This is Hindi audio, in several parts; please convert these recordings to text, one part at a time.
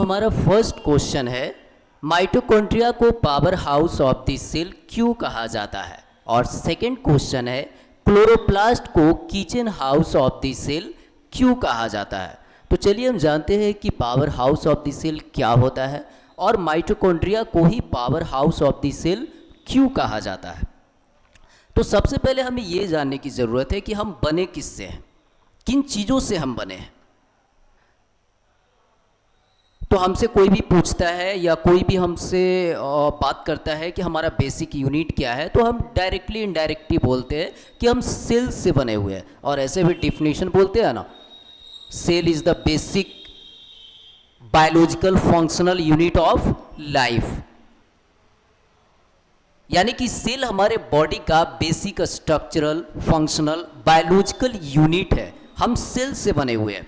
हमारा फर्स्ट क्वेश्चन है, माइटोकॉन्ड्रिया को power house of the cell क्यों कहा जाता है। और सेकंड क्वेश्चन है, क्लोरोप्लास्ट को kitchen house of the cell क्यों कहा जाता है। तो चलिए हम जानते हैं कि power house of the cell क्या होता है और माइटोकॉन्ड्रिया को ही power house of the cell क्यों कहा जाता है। तो सबसे पहले हमें ये जानने की ज़रूरत है कि हम बने किससे हैं, किन चीज़ों से हम बने हैं। तो हमसे कोई भी पूछता है या कोई भी हमसे बात करता है कि हमारा बेसिक यूनिट क्या है, तो हम डायरेक्टली इनडायरेक्टली बोलते हैं कि हम सेल से बने हुए हैं। और ऐसे भी डिफिनेशन बोलते हैं ना, cell is the basic biological functional unit of life. यानी कि सेल हमारे बॉडी का basic structural functional biological unit है। हम सेल से बने हुए हैं,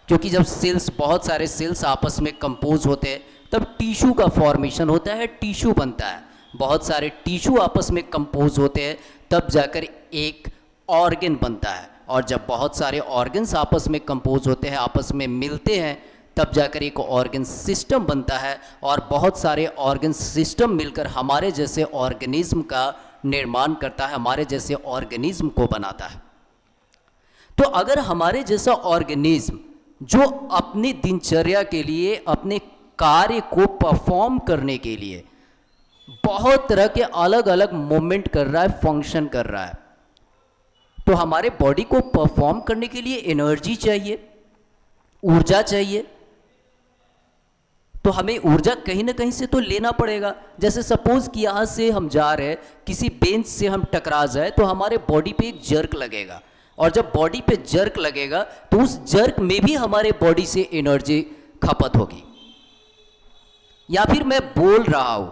क्योंकि जब सेल्स, बहुत सारे सेल्स आपस में कंपोज होते हैं तब टिश्यू का फॉर्मेशन होता है, टिश्यू बनता है। बहुत सारे टिश्यू आपस में कंपोज होते हैं तब जाकर एक ऑर्गन बनता है। और जब बहुत सारे ऑर्गन्स आपस में कंपोज होते हैं, आपस में मिलते हैं, तब जाकर एक ऑर्गन सिस्टम बनता है। और बहुत सारे ऑर्गन सिस्टम मिलकर हमारे जैसे ऑर्गेनिज्म का निर्माण करता है, हमारे जैसे ऑर्गेनिज्म को बनाता है। तो अगर हमारे जैसा ऑर्गेनिज्म जो अपनी दिनचर्या के लिए, अपने कार्य को परफॉर्म करने के लिए बहुत तरह के अलग अलग मूवमेंट कर रहा है, फंक्शन कर रहा है, तो हमारे बॉडी को परफॉर्म करने के लिए एनर्जी चाहिए, ऊर्जा चाहिए। तो हमें ऊर्जा कहीं ना कहीं से तो लेना पड़ेगा। जैसे सपोज कि यहाँ से हम जा रहे हैं, किसी बेंच से हम टकरा जाए तो हमारे बॉडी पे एक जर्क लगेगा, और जब बॉडी पे जर्क लगेगा तो उस जर्क में भी हमारे बॉडी से एनर्जी खपत होगी। या फिर मैं बोल रहा हूं,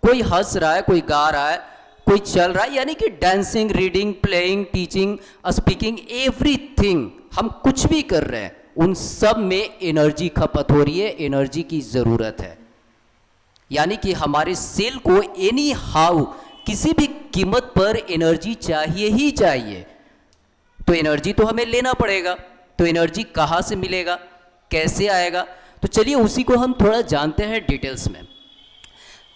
कोई हंस रहा है, कोई गा रहा है, कोई चल रहा है, यानी कि dancing, reading, playing, teaching, speaking, everything, हम कुछ भी कर रहे हैं, उन सब में एनर्जी खपत हो रही है, एनर्जी की जरूरत है। यानी कि हमारे सेल को एनी हाउ, किसी भी कीमत पर एनर्जी चाहिए ही चाहिए। तो एनर्जी तो हमें लेना पड़ेगा। तो एनर्जी कहाँ से मिलेगा, कैसे आएगा, तो चलिए उसी को हम थोड़ा जानते हैं डिटेल्स में।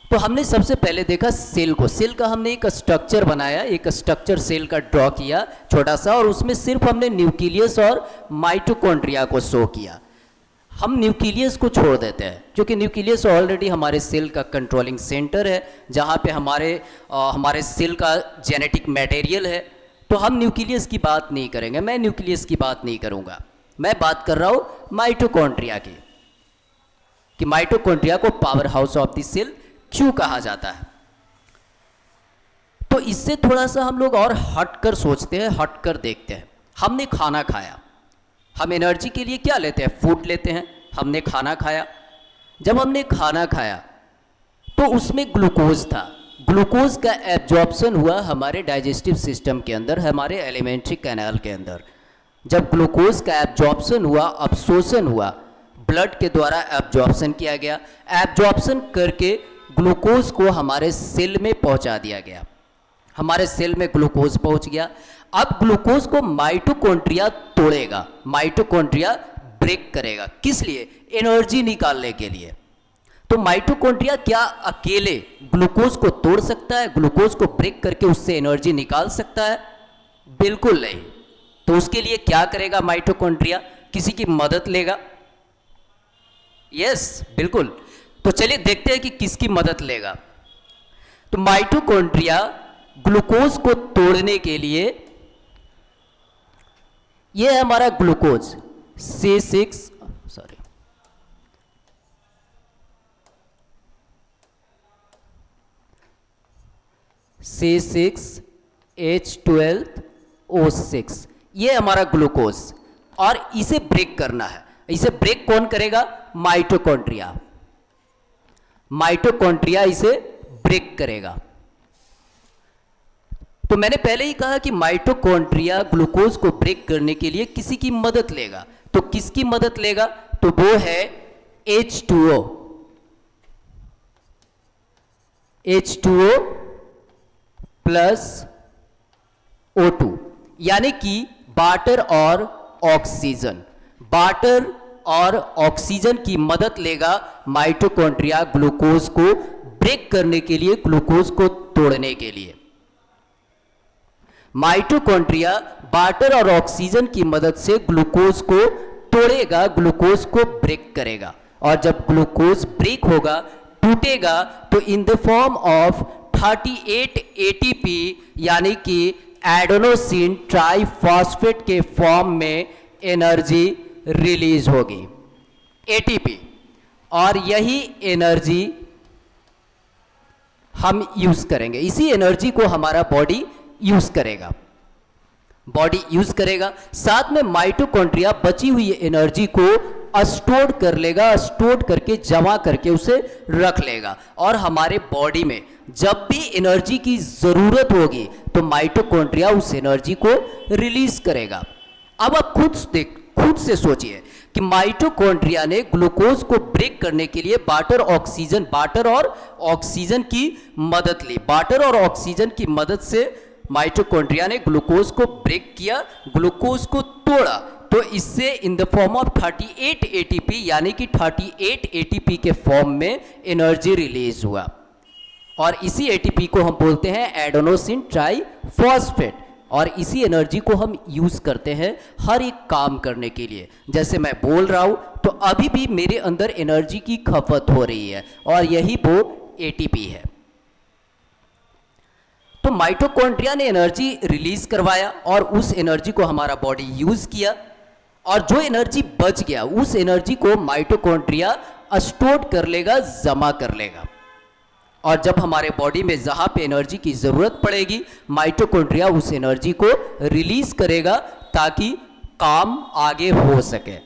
तो हमने सबसे पहले देखा सेल को। सेल का हमने एक स्ट्रक्चर बनाया, एक स्ट्रक्चर सेल का ड्रॉ किया छोटा सा, और उसमें सिर्फ हमने न्यूक्लियस और माइटोकॉन्ड्रिया को शो किया। हम न्यूक्लियस को छोड़ देते हैं, क्योंकि न्यूक्लियस ऑलरेडी हमारे सेल का कंट्रोलिंग सेंटर है, जहाँ पे हमारे सेल का जेनेटिक मटेरियल है। तो हम न्यूक्लियस की बात नहीं करेंगे, मैं न्यूक्लियस की बात नहीं करूंगा। मैं बात कर रहा हूं माइटोकॉन्ड्रिया की, कि माइटोकॉन्ड्रिया को power house of the cell क्यों कहा जाता है। तो इससे थोड़ा सा हम लोग और हटकर सोचते हैं, हटकर देखते हैं। हमने खाना खाया, हम एनर्जी के लिए क्या लेते हैं, फूड लेते हैं। हमने खाना खाया, जब हमने खाना खाया तो उसमें ग्लूकोज था। ग्लूकोज का एब्जॉर्प्शन हुआ हमारे डाइजेस्टिव सिस्टम के अंदर, हमारे एलिमेंट्री कैनाल के अंदर। जब ग्लूकोज का एब्जॉर्प्शन हुआ, अब्सॉर्प्शन हुआ, ब्लड के द्वारा एब्जॉर्प्शन किया गया, एब्जॉर्प्शन करके ग्लूकोज को हमारे सेल में पहुंचा दिया गया। हमारे सेल में ग्लूकोज पहुंच गया। अब ग्लूकोज को माइटोकॉन्ड्रिया तोड़ेगा, माइटोकॉन्ड्रिया ब्रेक करेगा। किस लिए, एनर्जी निकालने के लिए। तो माइटोकॉन्ड्रिया क्या अकेले ग्लूकोज को तोड़ सकता है, ग्लूकोज को ब्रेक करके उससे एनर्जी निकाल सकता है? बिल्कुल नहीं। तो उसके लिए क्या करेगा माइटोकॉन्ड्रिया, किसी की मदद लेगा। यस, बिल्कुल। तो चलिए देखते हैं कि किसकी मदद लेगा। तो माइटोकॉन्ड्रिया ग्लूकोज को तोड़ने के लिए, यह है हमारा ग्लूकोज C6 C6H12O6, ये हमारा ग्लूकोज, और इसे ब्रेक करना है। इसे ब्रेक कौन करेगा, माइटोकॉन्ड्रिया। माइटोकॉन्ड्रिया इसे ब्रेक करेगा। तो मैंने पहले ही कहा कि माइटोकॉन्ड्रिया ग्लूकोज को ब्रेक करने के लिए किसी की मदद लेगा। तो किसकी मदद लेगा, तो वो है H2O। H2O प्लस O2, यानी कि वाटर और ऑक्सीजन। वाटर और ऑक्सीजन की मदद लेगा माइटोकॉन्ड्रिया ग्लूकोज को ब्रेक करने के लिए, ग्लूकोज को तोड़ने के लिए। माइटोकॉन्ड्रिया वाटर और ऑक्सीजन की मदद से ग्लूकोज को तोड़ेगा, ग्लूकोज को ब्रेक करेगा, और जब ग्लूकोज ब्रेक होगा, टूटेगा, तो in the form of 38 ATP यानी कि एडेनोसिन ट्राइफॉस्फेट के फॉर्म में एनर्जी रिलीज होगी, एटीपी, और यही एनर्जी हम यूज करेंगे। इसी एनर्जी को हमारा बॉडी यूज करेगा, साथ में माइटोकॉन्ड्रिया बची हुई एनर्जी को स्टोर कर लेगा, स्टोर करके जमा करके उसे रख लेगा, और हमारे बॉडी में जब भी एनर्जी की जरूरत होगी तो माइटोकॉन्ड्रिया उस एनर्जी को रिलीज करेगा। अब आप खुद से सोचिए कि माइटोकॉन्ड्रिया ने ग्लूकोज को ब्रेक करने के लिए वाटर और ऑक्सीजन की मदद ली, वाटर और ऑक्सीजन की मदद से माइटोकॉन्ड्रिया ने ग्लूकोज को ब्रेक किया, ग्लूकोज को तोड़ा, तो इससे in the form of 38 ATP यानी कि 38 एटीपी के फॉर्म में एनर्जी रिलीज हुआ, और इसी एटीपी को हम बोलते हैं एडेनोसिन ट्राइफॉस्फेट, और इसी एनर्जी को हम यूज करते हैं हर एक काम करने के लिए। जैसे मैं बोल रहा हूं तो अभी भी मेरे अंदर एनर्जी की खपत हो रही है, और यही वो एटीपी है। तो माइटोकॉन्ड्रिया ने एनर्जी रिलीज करवाया और उस एनर्जी को हमारा बॉडी यूज किया, और जो एनर्जी बच गया उस एनर्जी को माइटोकॉन्ड्रिया स्टोर कर लेगा, जमा कर लेगा, और जब हमारे बॉडी में जहां पे एनर्जी की जरूरत पड़ेगी माइटोकॉन्ड्रिया उस एनर्जी को रिलीज करेगा ताकि काम आगे हो सके।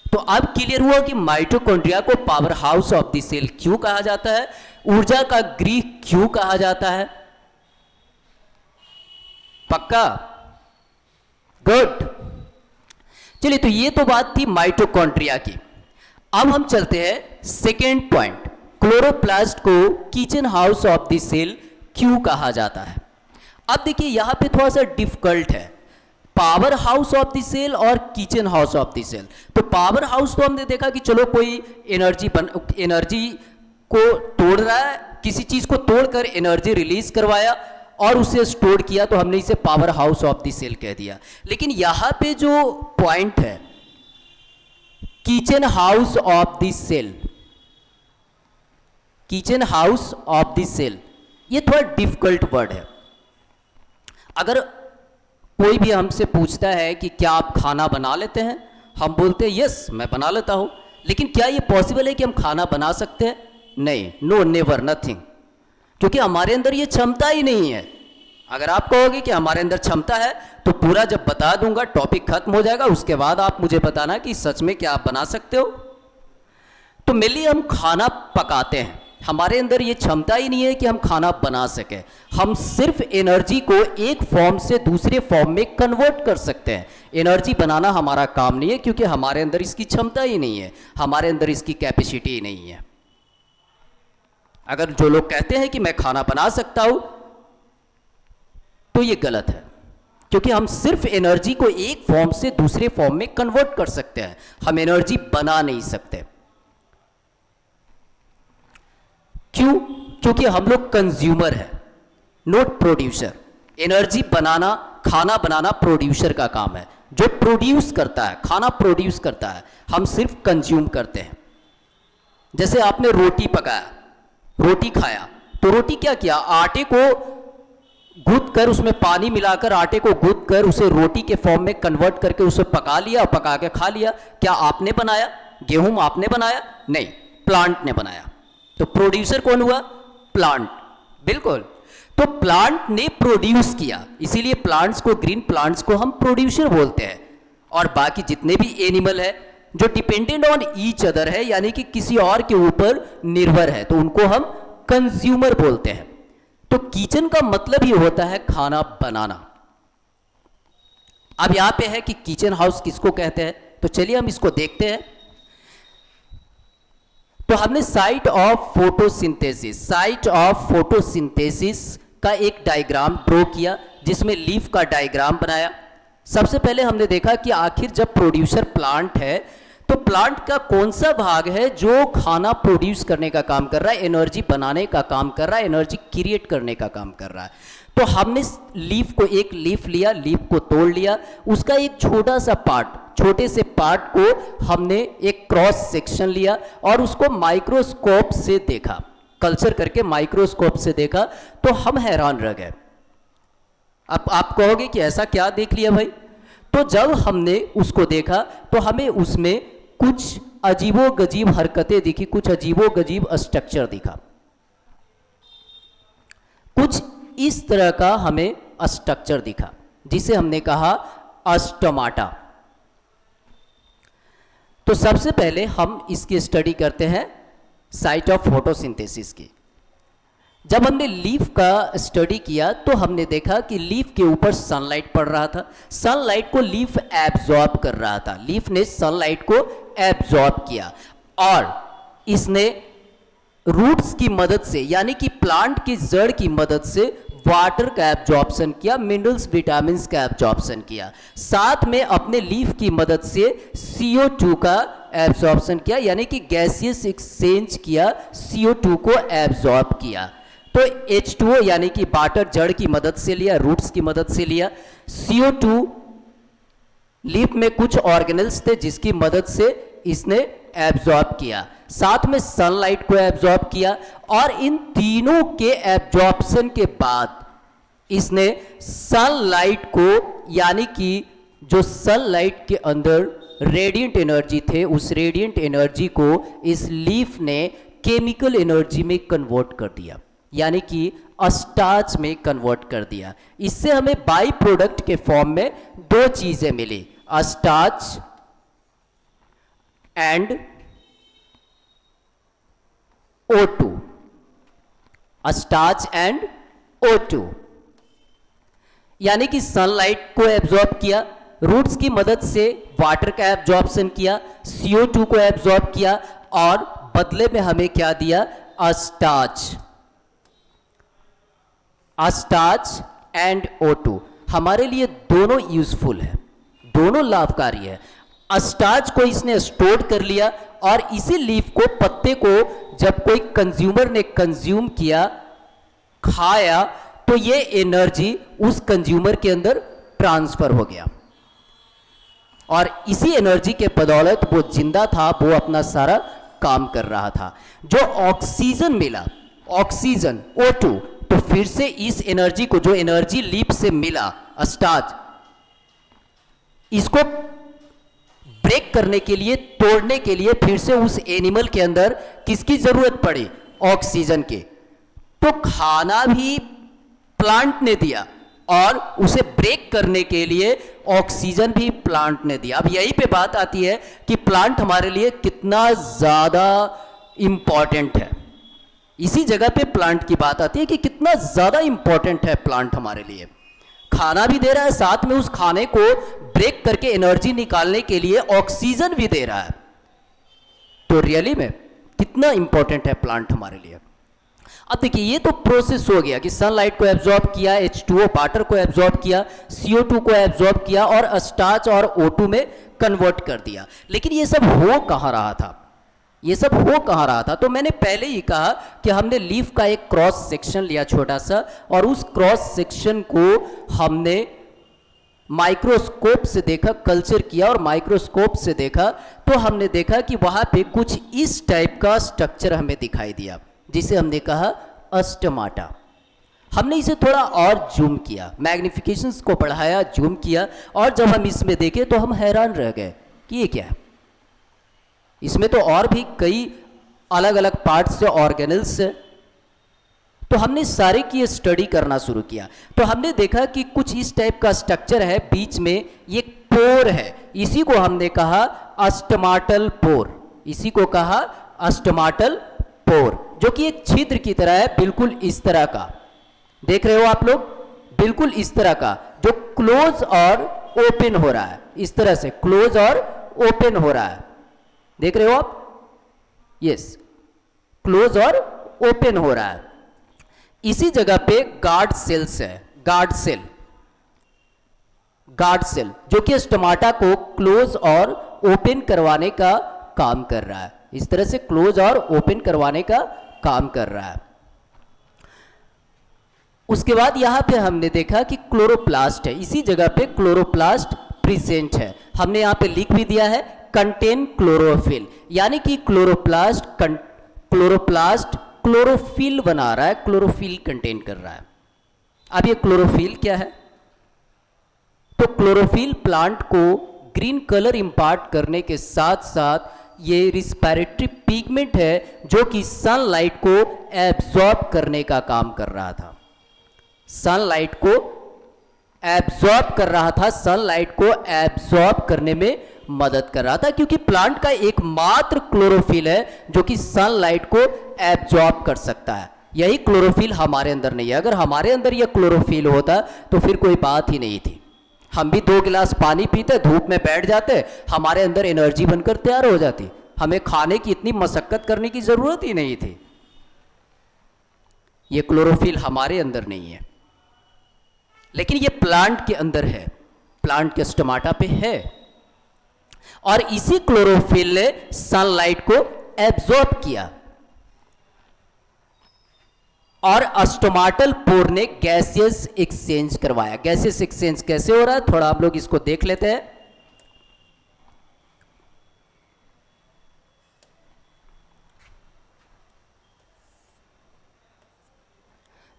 तो अब क्लियर हुआ कि माइटोकॉन्ड्रिया को power house of the cell क्यों कहा जाता है, ऊर्जा का गृह क्यों कहा जाता है। पक्का, गुड। चलिए, तो ये तो बात थी माइटोकॉन्ड्रिया की। अब हम चलते हैं सेकेंड पॉइंट, क्लोरोप्लास्ट को kitchen house of the cell क्यों कहा जाता है। अब देखिए यहां पे थोड़ा सा डिफिकल्ट है, power house of the cell और kitchen house of the cell. तो पावर हाउस तो हमने देखा कि चलो कोई एनर्जी को तोड़ रहा है, किसी चीज को तोड़कर एनर्जी रिलीज करवाया और उसे स्टोर किया, तो हमने इसे power house of the cell कह दिया। लेकिन यहां पे जो पॉइंट है kitchen house of the cell, kitchen house of the cell, ये थोड़ा डिफिकल्ट वर्ड है। अगर कोई भी हमसे पूछता है कि क्या आप खाना बना लेते हैं, हम बोलते हैं यस मैं बना लेता हूं, लेकिन क्या ये पॉसिबल है कि हम खाना बना सकते हैं? नहीं, नो, नेवर, नथिंग, क्योंकि हमारे अंदर ये क्षमता ही नहीं है। अगर आप कहोगे कि हमारे अंदर क्षमता है तो पूरा जब बता दूंगा टॉपिक खत्म हो जाएगा, उसके बाद आप मुझे बताना कि सच में क्या आप बना सकते हो। तो मेनली हम खाना पकाते हैं, हमारे अंदर ये क्षमता ही नहीं है कि हम खाना बना सके। हम सिर्फ एनर्जी को एक फॉर्म से दूसरे फॉर्म में कन्वर्ट कर सकते हैं। एनर्जी बनाना हमारा काम नहीं है, क्योंकि हमारे अंदर इसकी क्षमता ही नहीं है, हमारे अंदर इसकी कैपेसिटी ही नहीं है। अगर जो लोग कहते हैं कि मैं खाना बना सकता हूं तो ये गलत है, क्योंकि हम सिर्फ एनर्जी को एक फॉर्म से दूसरे फॉर्म में कन्वर्ट कर सकते हैं, हम एनर्जी बना नहीं सकते। क्यों? क्योंकि हम लोग कंज्यूमर हैं, नॉट प्रोड्यूसर। एनर्जी बनाना, खाना बनाना प्रोड्यूसर का काम है, जो प्रोड्यूस करता है, खाना प्रोड्यूस करता है, हम सिर्फ कंज्यूम करते हैं। जैसे आपने रोटी पकाया, रोटी खाया, तो रोटी क्या किया, आटे को गूंथ कर, उसमें पानी मिलाकर आटे को गूंथ कर उसे रोटी के फॉर्म में कन्वर्ट करके उसे पका लिया, पका के खा लिया। क्या आपने बनाया? गेहूं आपने बनाया? नहीं, प्लांट ने बनाया। तो प्रोड्यूसर कौन हुआ? प्लांट, बिल्कुल। तो प्लांट ने प्रोड्यूस किया, इसीलिए प्लांट्स को, ग्रीन प्लांट्स को हम प्रोड्यूसर बोलते हैं। और बाकी जितने भी एनिमल है जो डिपेंडेंट ऑन ईच अदर है, यानी कि किसी और के ऊपर निर्भर है, तो उनको हम कंज्यूमर बोलते हैं। तो किचन का मतलब ही होता है खाना बनाना। अब यहां पे है कि किचन हाउस किसको कहते हैं, तो चलिए हम इसको देखते हैं। तो हमने साइट ऑफ फोटोसिंथेसिस का एक डायग्राम ड्रॉ किया, जिसमें लीफ का डायग्राम बनाया। सबसे पहले हमने देखा कि आखिर जब प्रोड्यूसर प्लांट है तो प्लांट का कौन सा भाग है जो खाना प्रोड्यूस करने का काम कर रहा है, एनर्जी बनाने का काम कर रहा है, एनर्जी क्रिएट करने का काम कर रहा है। तो हमने लीफ को, एक लीफ लिया, लीफ को तोड़ लिया, उसका एक छोटा सा पार्ट, छोटे से पार्ट को हमने एक क्रॉस सेक्शन लिया और उसको माइक्रोस्कोप से देखा, कल्चर करके माइक्रोस्कोप से देखा, तो हम हैरान रह गए। अब आप कहोगे कि ऐसा क्या देख लिया भाई? तो जब हमने उसको देखा तो हमें उसमें कुछ अजीबो गजीब हरकतें दिखी, कुछ अजीबो गजीब स्ट्रक्चर दिखा। कुछ इस तरह का हमें स्ट्रक्चर दिखा जिसे हमने कहा अस्टमाटा। तो सबसे पहले हम इसकी स्टडी करते हैं साइट ऑफ फोटोसिंथेसिस की। जब हमने लीफ का स्टडी किया तो हमने देखा कि लीफ के ऊपर सनलाइट पड़ रहा था, सनलाइट को लीफ एब्जॉर्ब कर रहा था, लीफ ने सनलाइट को एब्जॉर्ब किया और इसने रूट्स की मदद से, यानी कि प्लांट की जड़ की मदद से वाटर का एब्जॉर्प्शन किया, मिनरल्स विटामिन का एब्जॉर्प्शन किया, साथ में अपने लीफ की मदद से CO2 का एब्जॉर्प्शन किया, यानी कि गैसियस एक्सचेंज किया, CO2 को एब्जॉर्ब किया। तो H2O यानी कि वाटर जड़ की मदद से लिया, रूट्स की मदद से लिया, CO2 लीफ में कुछ ऑर्गेनल्स थे जिसकी मदद से इसने एब्जॉर्ब किया, साथ में सनलाइट को एब्जॉर्ब किया और इन तीनों के एब्जॉर्प्शन के बाद इसने सनलाइट को, यानी कि जो सनलाइट के अंदर रेडिएंट एनर्जी थे, उस रेडिएंट एनर्जी को इस लीफ ने केमिकल एनर्जी में कन्वर्ट कर दिया, यानी कि स्टार्च में कन्वर्ट कर दिया। इससे हमें बाई प्रोडक्ट के फॉर्म में दो चीजें मिली, starch and O2, starch and O2, यानी कि सनलाइट को एब्जॉर्ब किया, रूट्स की मदद से वाटर का एब्जॉर्प्शन किया, CO2 को एब्जॉर्ब किया और बदले में हमें क्या दिया, स्टार्च एंड O2। हमारे लिए दोनों यूजफुल है, दोनों लाभकारी है। स्टार्च को इसने स्टोर कर लिया और इसी लीफ को, पत्ते को जब कोई कंज्यूमर ने कंज्यूम किया, खाया, तो ये एनर्जी उस कंज्यूमर के अंदर ट्रांसफर हो गया और इसी एनर्जी के बदौलत वो जिंदा था, वो अपना सारा काम कर रहा था। जो ऑक्सीजन मिला, ऑक्सीजन O2, तो फिर से इस एनर्जी को, जो एनर्जी लीफ से मिला स्टार्च, इसको ब्रेक करने के लिए, तोड़ने के लिए फिर से उस एनिमल के अंदर किसकी जरूरत पड़ी, ऑक्सीजन की। तो खाना भी प्लांट ने दिया और उसे ब्रेक करने के लिए ऑक्सीजन भी प्लांट ने दिया। अब यही पे बात आती है कि प्लांट हमारे लिए कितना ज्यादा इंपॉर्टेंट है। इसी जगह पे प्लांट की बात आती है कि कितना ज्यादा इंपॉर्टेंट है प्लांट हमारे लिए। खाना भी दे रहा है, साथ में उस खाने को ब्रेक करके एनर्जी निकालने के लिए ऑक्सीजन भी दे रहा है। तो रियली में कितना इंपॉर्टेंट है प्लांट हमारे लिए। अब देखिए, ये तो प्रोसेस हो गया कि सनलाइट को एब्जॉर्ब किया, H2O वाटर को एब्जॉर्ब किया, CO2 को एब्जॉर्ब किया और स्टार्च और O2 में कन्वर्ट कर दिया। लेकिन ये सब हो कहाँ रहा था, ये सब हो कहाँ रहा था? तो मैंने पहले ही कहा कि हमने लीफ का एक क्रॉस सेक्शन लिया छोटा सा, और उस क्रॉस सेक्शन को हमने माइक्रोस्कोप से देखा, कल्चर किया और माइक्रोस्कोप से देखा, तो हमने देखा कि वहां पे कुछ इस टाइप का स्ट्रक्चर हमें दिखाई दिया, जिसे हमने कहा अस्टमाटा। हमने इसे थोड़ा और जूम किया, मैग्निफिकेशंस को बढ़ाया, जूम किया, और जब हम इसमें देखे तो हम हैरान रह गए कि ये क्या है। इसमें तो और भी कई अलग अलग पार्ट्स से ऑर्गेनल्स है। तो हमने सारे की स्टडी करना शुरू किया, तो हमने देखा कि कुछ इस टाइप का स्ट्रक्चर है, बीच में ये पोर है, इसी को हमने कहा अस्टमाटल पोर, इसी को कहा अस्टमाटल पोर, जो कि एक छिद्र की तरह है, बिल्कुल इस तरह का, देख रहे हो आप लोग, बिल्कुल इस तरह का, जो क्लोज और ओपन हो रहा है, इस तरह से क्लोज और ओपन हो रहा है, देख रहे हो आप, यस, क्लोज और ओपन हो रहा है। इसी जगह पे गार्ड सेल्स है, गार्ड सेल, गार्ड सेल जो कि स्टमाटा को क्लोज और ओपन करवाने का काम कर रहा है। इस तरह से क्लोज और ओपन करवाने का काम कर रहा है। उसके बाद यहां पे हमने देखा कि क्लोरोप्लास्ट है, इसी जगह पे क्लोरोप्लास्ट प्रेजेंट है। हमने यहां पे लिख भी दिया है कंटेन क्लोरोफिल, यानी कि क्लोरोप्लास्ट क्लोरोफिल बना रहा है, क्लोरोफिल कंटेन कर रहा है। अब ये क्लोरोफिल क्या है? तो क्लोरोफिल प्लांट को ग्रीन कलर इंपार्ट करने के साथ साथ ये रिस्पिरेटरी पिगमेंट है जो कि सनलाइट को एब्जॉर्ब करने का काम कर रहा था। सनलाइट को एब्जॉर्ब कर रहा था, सनलाइट को एब्जॉर्ब करने में मदद कर रहा था, क्योंकि प्लांट का एकमात्र क्लोरोफिल है जो कि सनलाइट को एब्जॉर्ब कर सकता है। यही क्लोरोफिल हमारे अंदर नहीं है। अगर हमारे अंदर यह क्लोरोफिल होता तो फिर कोई बात ही नहीं थी। हम भी 2 गिलास पानी पीते, धूप में बैठ जाते, हमारे अंदर एनर्जी बनकर तैयार हो जाती, हमें खाने की इतनी मशक्कत करने की जरूरत ही नहीं थी। यह क्लोरोफिल हमारे अंदर नहीं है, लेकिन यह प्लांट के अंदर है, प्लांट के स्टोमाटा पे है, और इसी क्लोरोफिल ने सनलाइट को एब्जॉर्ब किया और स्टोमाटल पोर ने गैसियस एक्सचेंज करवाया। गैसियस एक्सचेंज कैसे हो रहा है, थोड़ा आप लोग इसको देख लेते हैं।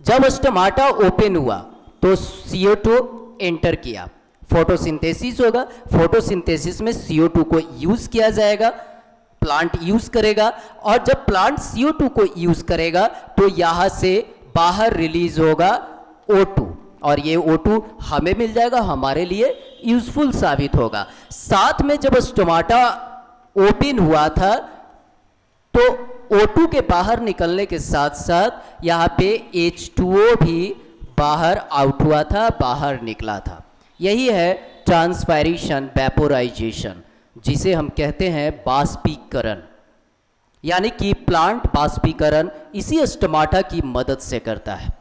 जब स्टोमाटा ओपन हुआ तो CO2 एंटर किया, फोटोसिंथेसिस होगा, फोटोसिंथेसिस में CO2 को यूज किया जाएगा, प्लांट यूज करेगा, और जब प्लांट CO2 को यूज करेगा तो यहां से बाहर रिलीज होगा O2, और ये O2 हमें मिल जाएगा, हमारे लिए यूजफुल साबित होगा। साथ में जब स्टोमाटा ओपन हुआ था तो O2 के बाहर निकलने के साथ साथ यहां पे H2O भी बाहर आउट हुआ था, बाहर निकला था। यही है ट्रांसपायरेशन, वेपोराइजेशन, जिसे हम कहते हैं बाष्पीकरण, यानी कि प्लांट बाष्पीकरण इसी स्टोमाटा की मदद से करता है।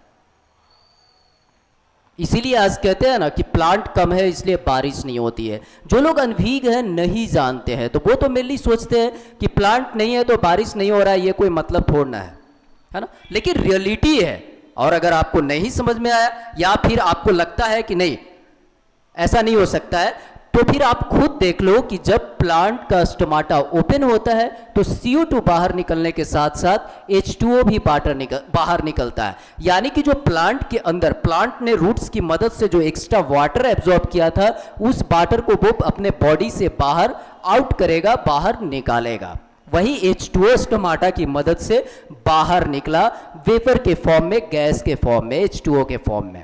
इसीलिए आज कहते हैं ना कि प्लांट कम है इसलिए बारिश नहीं होती है। जो लोग अनभिज्ञ हैं, नहीं जानते हैं, तो वो तो मेनली सोचते हैं कि प्लांट नहीं है तो बारिश नहीं हो रहा है, ये कोई मतलब थोड़ना है ना। लेकिन रियलिटी है, और अगर आपको नहीं समझ में आया या फिर आपको लगता है कि नहीं ऐसा नहीं हो सकता है, तो फिर आप खुद देख लो कि जब प्लांट का स्टोमाटा ओपन होता है तो CO2 बाहर निकलने के साथ साथ H2O भी बाहर निकलता है। यानी कि जो प्लांट के अंदर, प्लांट ने रूट्स की मदद से जो एक्स्ट्रा वाटर एब्जॉर्ब किया था, उस वाटर को वो अपने बॉडी से बाहर आउट करेगा, बाहर निकालेगा। वही H2O स्टोमाटा की मदद से बाहर निकला, वेपर के फॉर्म में, गैस के फॉर्म में, H2O के फॉर्म में,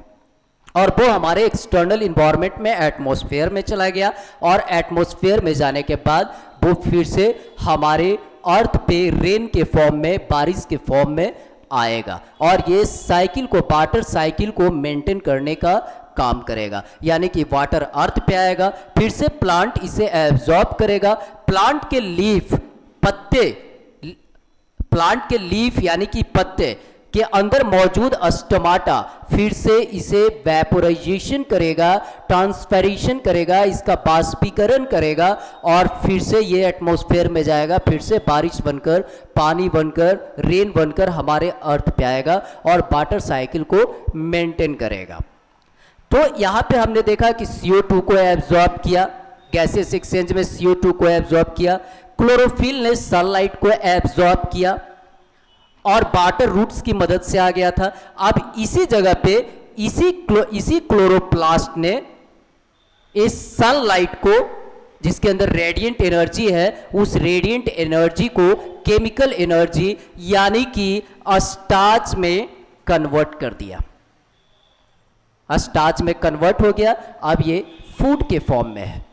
और वो हमारे एक्सटर्नल इन्वायरमेंट में, एटमॉस्फेयर में चला गया, और एटमॉस्फेयर में जाने के बाद वो फिर से हमारे अर्थ पे रेन के फॉर्म में, बारिश के फॉर्म में आएगा, और ये साइकिल को, वाटर साइकिल को मेंटेन करने का काम करेगा। यानी कि वाटर अर्थ पे आएगा, फिर से प्लांट इसे एब्जॉर्ब करेगा, प्लांट के लीफ, पत्ते, प्लांट के लीफ यानी कि पत्ते के अंदर मौजूद स्टोमाटा फिर से इसे वेपोराइजेशन करेगा, ट्रांसपैरेशन करेगा, इसका बाष्पीकरण करेगा, और फिर से ये एटमॉस्फेयर में जाएगा, फिर से बारिश बनकर, पानी बनकर, रेन बनकर हमारे अर्थ पे आएगा और वाटर साइकिल को मेंटेन करेगा। तो यहाँ पे हमने देखा कि CO2 को एब्जॉर्ब किया, गैसेस एक्सचेंज में CO2 को एब्जॉर्ब किया, क्लोरोफिल ने सनलाइट को एब्जॉर्ब किया और वाटर रूट्स की मदद से आ गया था। अब इसी जगह पे इसी क्लोरोप्लास्ट ने इस सनलाइट को, जिसके अंदर रेडिएंट एनर्जी है, उस रेडिएंट एनर्जी को केमिकल एनर्जी यानी कि स्टार्च में कन्वर्ट कर दिया। स्टार्च में कन्वर्ट हो गया, अब ये फूड के फॉर्म में है,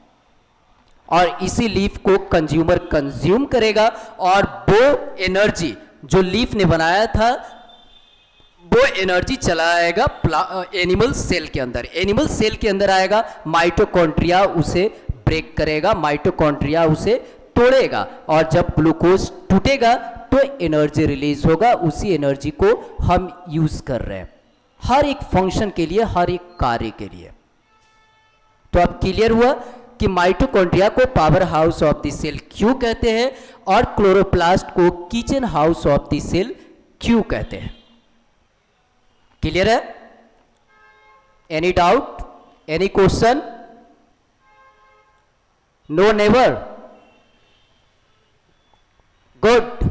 और इसी लीफ को कंज्यूमर कंज्यूम करेगा, और वो एनर्जी जो लीफ ने बनाया था वो एनर्जी चला आएगा एनिमल सेल के अंदर। एनिमल सेल के अंदर आएगा, माइटोकॉन्ड्रिया उसे ब्रेक करेगा, माइटोकॉन्ड्रिया उसे तोड़ेगा, और जब ग्लूकोज टूटेगा तो एनर्जी रिलीज होगा। उसी एनर्जी को हम यूज कर रहे हैं हर एक फंक्शन के लिए, हर एक कार्य के लिए। तो अब क्लियर हुआ कि माइटोकॉन्ड्रिया को power house of the cell क्यों कहते हैं और क्लोरोप्लास्ट को kitchen house of the cell क्यों कहते हैं। क्लियर है? Any doubt, any question? No, never? Good.